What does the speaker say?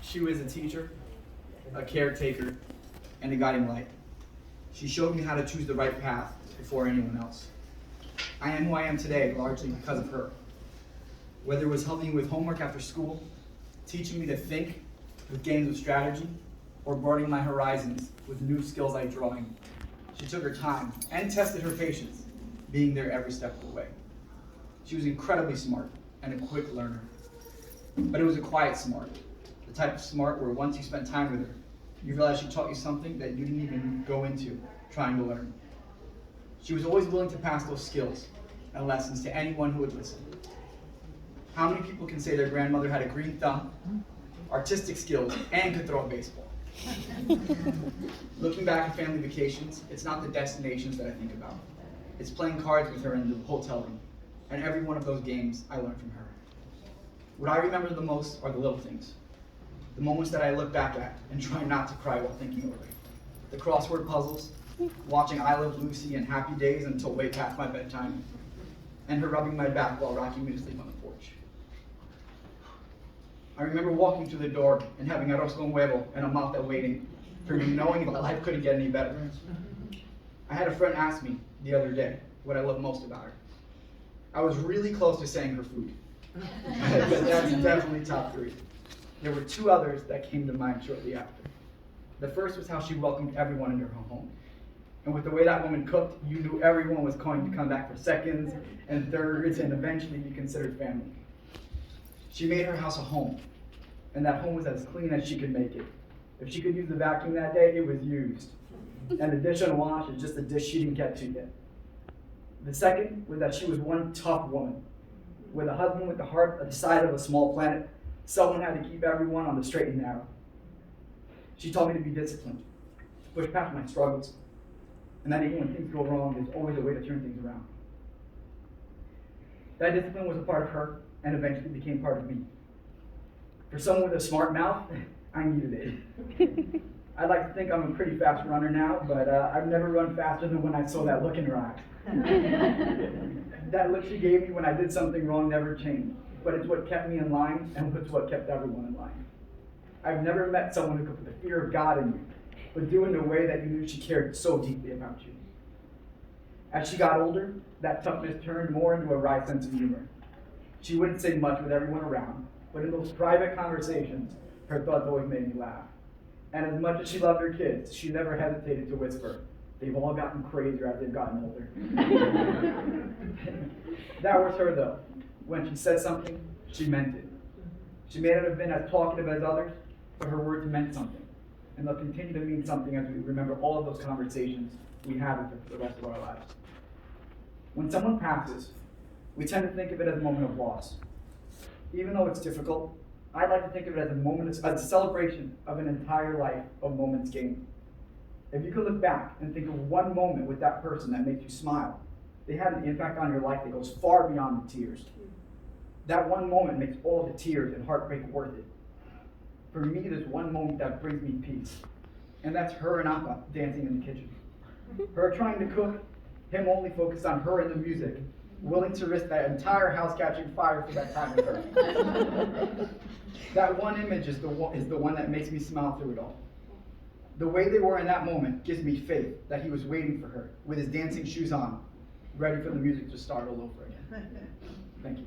She was a teacher, a caretaker, and a guiding light. She showed me how to choose the right path before anyone else. I am who I am today largely because of her. Whether it was helping me with homework after school, teaching me to think with games of strategy, or broadening my horizons with new skills like drawing, she took her time and tested her patience, being there every step of the way. She was incredibly smart and a quick learner. But it was a quiet smart, the type of smart where once you spent time with her, you realized she taught you something that you didn't even go into trying to learn. She was always willing to pass those skills and lessons to anyone who would listen. How many people can say their grandmother had a green thumb, artistic skills, and could throw a baseball? Looking back at family vacations, it's not the destinations that I think about. It's playing cards with her in the hotel room, and every one of those games I learned from her. What I remember the most are the little things, the moments that I look back at and try not to cry while thinking over it. The crossword puzzles, watching I Love Lucy and Happy Days until way past my bedtime, and her rubbing my back while rocking me to sleep on the porch. I remember walking through the door and having arroz con huevo and a malta waiting for me, knowing that life couldn't get any better. I had a friend ask me the other day what I loved most about her. I was really close to saying her food, but that's definitely top 3. There were 2 others that came to mind shortly after. The first was how she welcomed everyone into her home. And with the way that woman cooked, you knew everyone was going to come back for seconds and thirds and eventually be considered family. She made her house a home, and that home was as clean as she could make it. If she could use the vacuum that day, it was used. And the dish unwashed is just a dish she didn't get to yet. The second was that she was one tough woman. With a husband with the heart the size of a small planet, someone had to keep everyone on the straight and narrow. She taught me to be disciplined, to push past my struggles, and that even when things go wrong, there's always a way to turn things around. That discipline was a part of her, and eventually became part of me. For someone with a smart mouth, I needed it. I'd like to think I'm a pretty fast runner now, but I've never run faster than when I saw that look in her eye. That look she gave me when I did something wrong never changed, but it's what kept me in line, and it's what kept everyone in line. I've never met someone who could put the fear of God in you, but do it in a way that you knew she cared so deeply about you. As she got older, that toughness turned more into a wry sense of humor. She wouldn't say much with everyone around, but in those private conversations, her thoughts always made me laugh. And as much as she loved her kids, she never hesitated to whisper, "They've all gotten crazier as they've gotten older." That was her though. When she said something, she meant it. She may not have been as talkative as others, but her words meant something. And they'll continue to mean something as we remember all of those conversations we had with her for the rest of our lives. When someone passes, we tend to think of it as a moment of loss. Even though it's difficult, I'd like to think of it as a celebration of an entire life of moments gained. If you could look back and think of one moment with that person that makes you smile, they had an impact on your life that goes far beyond the tears. That one moment makes all the tears and heartbreak worth it. For me, there's one moment that brings me peace, and that's her and Appa dancing in the kitchen. Her trying to cook, him only focused on her and the music, willing to risk that entire house catching fire for that time with her. That one image is the one that makes me smile through it all. The way they were in that moment gives me faith that he was waiting for her with his dancing shoes on, ready for the music to start all over again. Thank you.